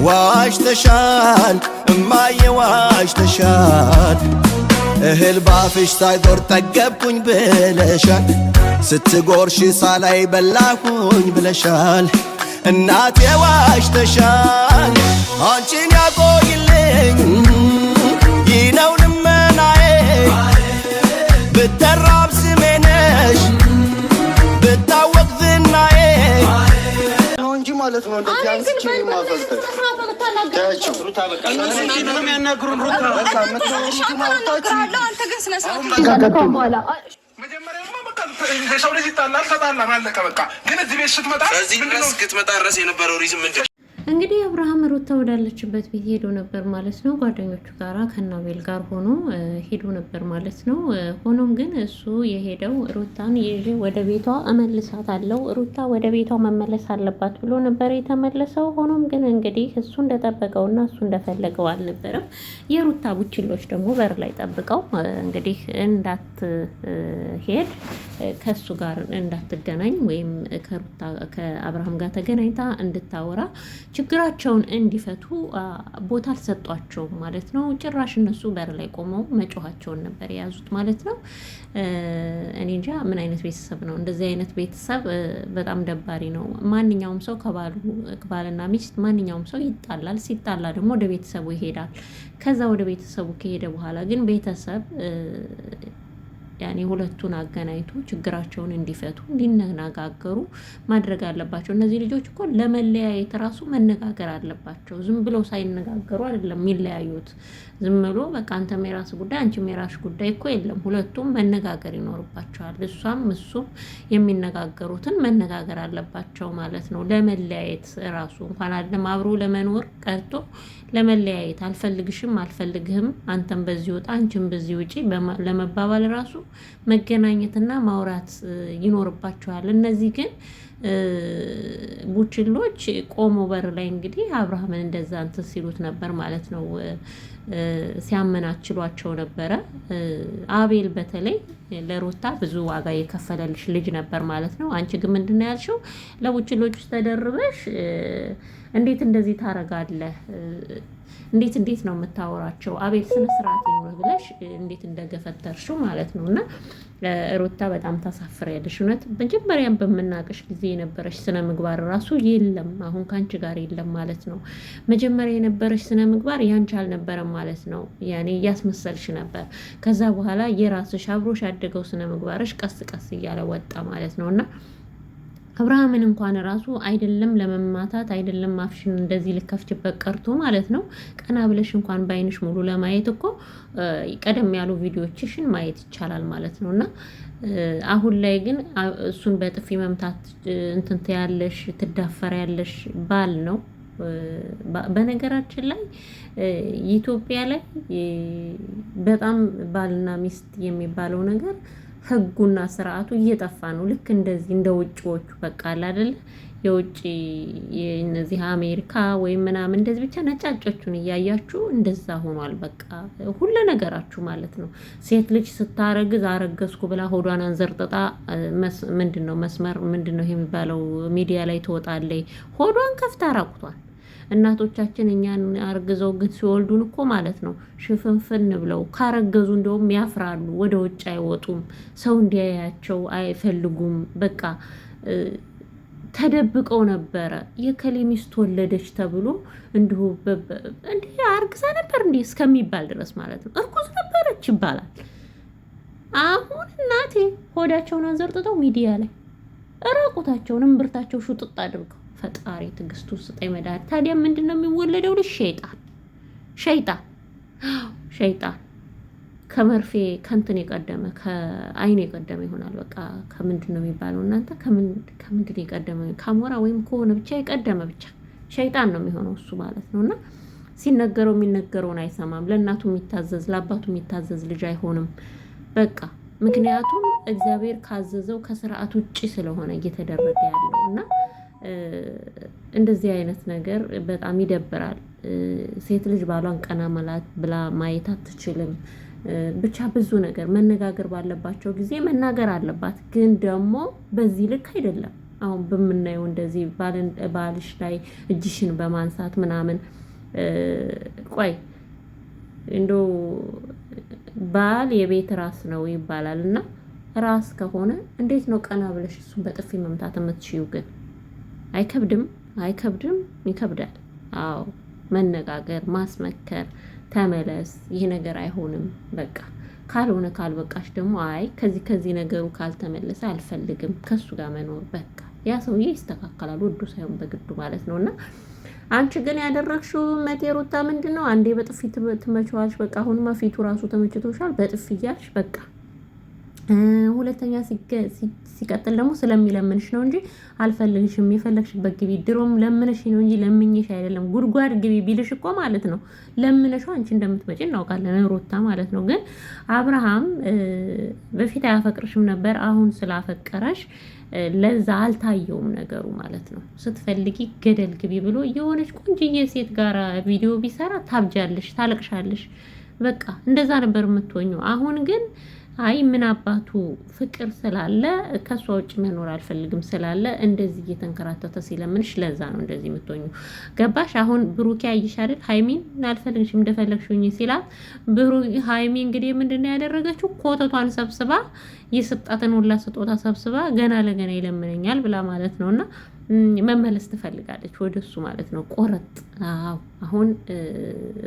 ዋሽተሻል እማዬ ዋሽተሻል እህል ባፍሽ ሳይዞር ጠገብኩኝ ብለሻል ስትጎርሽ ሳላይ በላኩኝ ብለሻል እናቴ ዋሽተሻል አንቺን ያቆይልኝ ይነው ልመናዬ ብተራብ ስሜ ነሽ ብታወቅ ዝናዬ ነው እንጂ ማለት ነው እንደዚህ አንስቼ ማፈልተ ታያችሁ ሩታ በቃ ነው የሚያናግሩን ሩታ በቃ አንተ ግን ስለሰው መጀመሪያማ በቃ ሰው ልጅ ይጣላል ተጣላ ማለቀ በቃ ግን እዚህ ቤት ስትመጣ እዚህ ድረስ ክትመጣ ድረስ የነበረው ሪዝም ምንድን እንግዲህ አብርሃም ሩታ ወዳለችበት ቤት ሄዶ ነበር ማለት ነው። ጓደኞቹ ጋራ ከናቤል ጋር ሆኖ ሄዶ ነበር ማለት ነው። ሆኖም ግን እሱ የሄደው ሩታን ይዤ ወደ ቤቷ እመልሳታለሁ፣ ሩታ ወደ ቤቷ መመለስ አለባት ብሎ ነበር የተመለሰው። ሆኖም ግን እንግዲህ እሱ እንደጠበቀውና እሱ እንደፈለገው አልነበረም። የሩታ ቡችሎች ደግሞ በር ላይ ጠብቀው እንግዲህ እንዳትሄድ ከሱ ጋር እንዳትገናኝ ወይም ከአብርሃም ጋር ተገናኝታ እንድታወራ ችግራቸውን እንዲፈቱ ቦታ አልሰጧቸውም ማለት ነው። ጭራሽ እነሱ በር ላይ ቆመው መጮኋቸውን ነበር የያዙት ማለት ነው። እኔ እንጃ ምን አይነት ቤተሰብ ነው እንደዚህ አይነት ቤተሰብ በጣም ደባሪ ነው። ማንኛውም ሰው ከባልና ሚስት ማንኛውም ሰው ይጣላል። ሲጣላ ደግሞ ወደ ቤተሰቡ ይሄዳል። ከዛ ወደ ቤተሰቡ ከሄደ በኋላ ግን ቤተሰብ ያኔ ሁለቱን አገናኝቶ ችግራቸውን እንዲፈቱ እንዲነጋገሩ ማድረግ አለባቸው። እነዚህ ልጆች እኮ ለመለያየት ራሱ መነጋገር አለባቸው። ዝም ብለው ሳይነጋገሩ አይደለም የሚለያዩት። ዝም ብሎ በቃ አንተም የራስ ጉዳይ አንቺም የራስ ጉዳይ እኮ የለም። ሁለቱም መነጋገር ይኖርባቸዋል። እሷም እሱም የሚነጋገሩትን መነጋገር አለባቸው ማለት ነው። ለመለያየት ራሱ እንኳን አይደለም አብሮ ለመኖር ቀርቶ ለመለያየት አልፈልግሽም አልፈልግህም አንተም በዚህ ወጣ አንቺም በዚህ ውጪ ለመባባል ራሱ መገናኘትና ማውራት ይኖርባቸዋል። እነዚህ ግን ቡችሎች ቆሞ በር ላይ እንግዲህ አብርሃምን እንደዛ እንትን ሲሉት ነበር ማለት ነው። ሲያመናችሏቸው ነበረ። አቤል በተለይ ለሩታ ብዙ ዋጋ የከፈለልሽ ልጅ ነበር ማለት ነው። አንቺ ግን ምንድነው ያልሽው? ለቡችሎች ውስጥ ተደርበሽ እንዴት እንደዚህ ታረጋለህ? እንዴት ነው የምታወራቸው? አቤል ስነ ስርዓት ይኖር ብለሽ እንዴት እንደገፈተርሽው ማለት ነው። እና ሩታ በጣም ታሳፍሪያለሽ እውነት። መጀመሪያም በምናቀሽ ጊዜ የነበረሽ ስነ ምግባር ራሱ የለም፣ አሁን ካንቺ ጋር የለም ማለት ነው። መጀመሪያ የነበረሽ ስነ ምግባር ያንቺ አልነበረም ማለት ነው። ያኔ እያስመሰልሽ ነበር። ከዛ በኋላ የራስሽ አብሮሽ ያደገው ስነ ምግባርሽ ቀስ ቀስ እያለ ወጣ ማለት ነው። እና አብርሃምን እንኳን ራሱ አይደለም ለመማታት አይደለም አፍሽን እንደዚህ ልከፍችበት ቀርቶ ማለት ነው ቀና ብለሽ እንኳን ባይንሽ ሙሉ ለማየት እኮ ቀደም ያሉ ቪዲዮዎችሽን ማየት ይቻላል ማለት ነውና አሁን ላይ ግን እሱን በጥፊ መምታት እንትን ትያለሽ ትዳፈሪያለሽ ባል ነው። በነገራችን ላይ ኢትዮጵያ ላይ በጣም ባልና ሚስት የሚባለው ነገር ህጉና ስርዓቱ እየጠፋ ነው። ልክ እንደዚህ እንደ ውጪዎቹ በቃ አይደል የውጪ የነዚህ አሜሪካ ወይም ምናምን እንደዚህ ብቻ ነጫጮቹን እያያችሁ እንደዛ ሆኗል። በቃ ሁሉ ነገራችሁ ማለት ነው። ሴት ልጅ ስታረግዝ አረገዝኩ ብላ ሆዷን አንዘርጥጣ ምንድነው መስመር ምንድነው የሚባለው ሚዲያ ላይ ትወጣለች። ሆዷን ከፍታ ራቁቷል። እናቶቻችን እኛን አርግዘው ግን ሲወልዱን እኮ ማለት ነው ሽፍንፍን ብለው ካረገዙ እንደውም ያፍራሉ። ወደ ውጭ አይወጡም። ሰው እንዲያያቸው አይፈልጉም። በቃ ተደብቀው ነበረ። የከሌ ሚስት ወለደች ተብሎ እንዲሁ እንዴ አርግዛ ነበር እንዴ እስከሚባል ድረስ ማለት ነው። እርጉዝ ነበረች ይባላል። አሁን እናቴ ሆዳቸውን አንዘርጥተው ሚዲያ ላይ ራቁታቸውን እምብርታቸው ሹጥጥ አድርገው ፈጣሪ ትግስቱ ስጠኝ መድኃኒት። ታዲያ ምንድነው የሚወለደው ልጅ? ሸይጣን ከመርፌ ከንትን የቀደመ ከአይን የቀደመ ይሆናል። በቃ ከምንድነው የሚባለው እናንተ? ከምንድን የቀደመ ካሞራ ወይም ከሆነ ብቻ የቀደመ ብቻ ሸይጣን ነው የሚሆነው እሱ ማለት ነውና ሲነገረው የሚነገረውን አይሰማም። ለእናቱ የሚታዘዝ ለአባቱ የሚታዘዝ ልጅ አይሆንም። በቃ ምክንያቱም እግዚአብሔር ካዘዘው ከስርዓት ውጪ ስለሆነ እየተደረገ ያለው እና እንደዚህ አይነት ነገር በጣም ይደብራል። ሴት ልጅ ባሏን ቀና መላት ብላ ማየት አትችልም። ብቻ ብዙ ነገር መነጋገር ባለባቸው ጊዜ መናገር አለባት። ግን ደግሞ በዚህ ልክ አይደለም። አሁን በምናየው እንደዚህ ባልሽ ላይ እጅሽን በማንሳት ምናምን ቆይ እንደው ባል የቤት ራስ ነው ይባላል እና ራስ ከሆነ እንዴት ነው ቀና ብለሽ እሱን በጥፊ መምታት የምትችይው? ግን አይከብድም? ይከብዳል። አዎ መነጋገር፣ ማስመከር፣ ተመለስ፣ ይህ ነገር አይሆንም በቃ ካልሆነ ካልበቃሽ ደግሞ አይ ከዚህ ነገሩ ካልተመለሰ አልፈልግም ከሱ ጋር መኖር በቃ ያ ሰውዬ ይስተካከላል፣ ወዶ ሳይሆን በግዱ ማለት ነውና አንቺ ግን ያደረግሽው ሩታ ምንድነው? አንዴ በጥፊ ትመችዋለሽ፣ በቃ አሁንማ ፊቱ ራሱ ተመችቶሻል፣ በጥፊ እያልሽ በቃ ሁለተኛ ሲቀጥል ደግሞ ስለሚለምንሽ ነው እንጂ አልፈልግሽም፣ የፈለግሽበት ግቢ፣ ድሮም ለምንሽ ነው እንጂ ለምኝሽ አይደለም። ጉድጓድ ግቢ ቢልሽ እኮ ማለት ነው ለምንሽው አንቺ እንደምትመጪ እናውቃለን ሩታ ማለት ነው። ግን አብርሃም በፊት አያፈቅርሽም ነበር፣ አሁን ስላፈቀረሽ ለዛ አልታየውም ነገሩ ማለት ነው። ስትፈልጊ ገደል ግቢ ብሎ የሆነች ቆንጅዬ ሴት ጋር ቪዲዮ ቢሰራ ታብጃለሽ፣ ታለቅሻለሽ። በቃ እንደዛ ነበር የምትሆኘው። አሁን ግን አይ ምን አባቱ ፍቅር ስላለ ከሷ ውጭ መኖር አልፈልግም ስላለ እንደዚህ እየተንከራተተ ሲለምንሽ ለዛ ነው እንደዚህ የምትሆኙ። ገባሽ? አሁን ብሩኬ አይሽ አይደል ሃይሚን አልፈልግሽም እንደፈለግሽኝ ሲላት ሃይሚ እንግዲህ ምንድነው ያደረገችው? ኮተቷን ሰብስባ የሰጣትን ሁላ ስጦታ ሰብስባ ገና ለገና ይለምነኛል ብላ ማለት ነውና መመለስ ትፈልጋለች ወደሱ ማለት ነው። ቆረጥ አሁን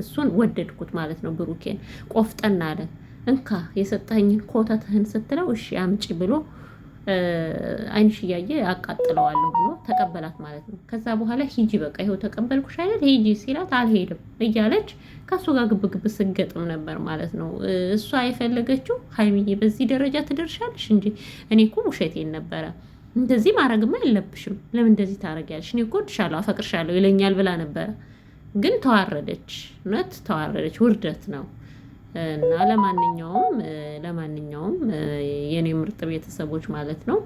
እሱን ወደድኩት ማለት ነው። ብሩኬን ቆፍጠና አለ እንካ የሰጠኝን ኮተትህን ስትለው እሺ አምጪ ብሎ አይንሽ እያየ አቃጥለዋለሁ ብሎ ተቀበላት ማለት ነው። ከዛ በኋላ ሂጂ በቃ ይኸው ተቀበልኩሽ አይደል ሂጂ ሲላት አልሄድም እያለች ከሱ ጋር ግብግብ ስገጥም ነበር ማለት ነው። እሷ የፈለገችው ሃይሚዬ በዚህ ደረጃ ትደርሻለሽ እንጂ እኔ እኮ ውሸቴን ነበረ እንደዚህ ማድረግማ የለብሽም ለምን እንደዚህ ታደርጊያለሽ? እኔ እኮ እወድሻለሁ አፈቅርሻለሁ ይለኛል ብላ ነበረ። ግን ተዋረደች፣ እውነት ተዋረደች። ውርደት ነው። እና ለማንኛውም የኔ ምርጥ ቤተሰቦች ማለት ነው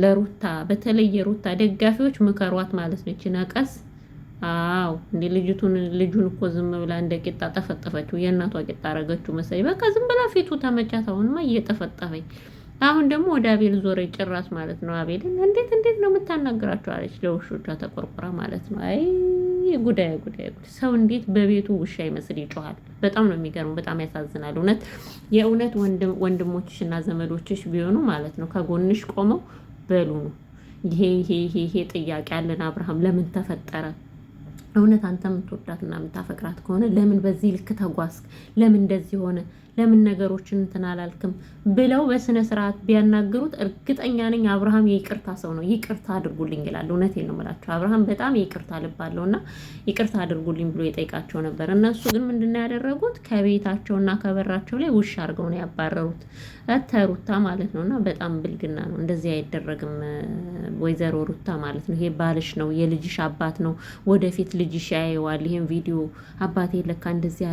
ለሩታ በተለይ የሩታ ደጋፊዎች ምከሯት ማለት ነው። እቺ ነቀስ አዎ እንዴ ልጁን እኮ ዝም ብላ እንደ ቂጣ ጠፈጠፈችው። የእናቷ ቂጣ አረገችው መሰለኝ። በቃ ዝም ብላ ፊቱ ተመቻት። አሁንማ እየጠፈጠፈኝ አሁን ደግሞ ወደ አቤል ዞረ ጭራስ ማለት ነው። አቤልን እንዴት ነው የምታናግራቸው አለች ለውሾቿ ተቆርቆራ ማለት ነው። አይ ጉዳይ ሰው እንዴት በቤቱ ውሻ ይመስል ይጮሃል? በጣም ነው የሚገርመው። በጣም ያሳዝናል። የእውነት ወንድሞችሽ እና ዘመዶችሽ ቢሆኑ ማለት ነው ከጎንሽ ቆመው በሉ ነው ይሄ ጥያቄ አለን አብርሃም ለምን ተፈጠረ? እውነት አንተ የምትወዳትና የምታፈቅራት ከሆነ ለምን በዚህ ልክ ተጓዝክ? ለምን እንደዚህ ሆነ? ለምን ነገሮችን እንትን አላልክም ብለው በስነ ስርዓት ቢያናግሩት እርግጠኛ ነኝ አብርሃም የይቅርታ ሰው ነው። ይቅርታ አድርጉልኝ ይላል። እውነቴን ነው የምላቸው። አብርሃም በጣም የይቅርታ ልብ አለውና ይቅርታ አድርጉልኝ ብሎ የጠይቃቸው ነበር። እነሱ ግን ምንድነው ያደረጉት? ከቤታቸውና ከበራቸው ላይ ውሻ አድርገው ነው ያባረሩት። ሩታ ማለት ነውና በጣም ብልግና ነው። እንደዚህ አይደረግም። ወይዘሮ ሩታ ማለት ነው። ይሄ ባልሽ ነው፣ የልጅሽ አባት ነው። ወደፊት ልጅሽ ያየዋል ይሄን ቪዲዮ። አባቴ ለካ እንደዚህ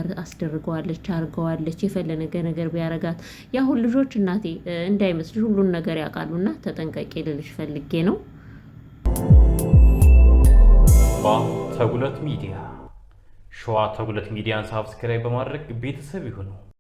አርገዋለች ነገር ቢያረጋት ያሁን ልጆች እናቴ እንዳይመስልሽ ሁሉን ነገር ያውቃሉና ተጠንቀቂ ልልሽ ፈልጌ ነው። ተጉለት ሚዲያ ሸዋ ተጉለት ሚዲያን ሳብስክራይብ በማድረግ ቤተሰብ ይሁኑ።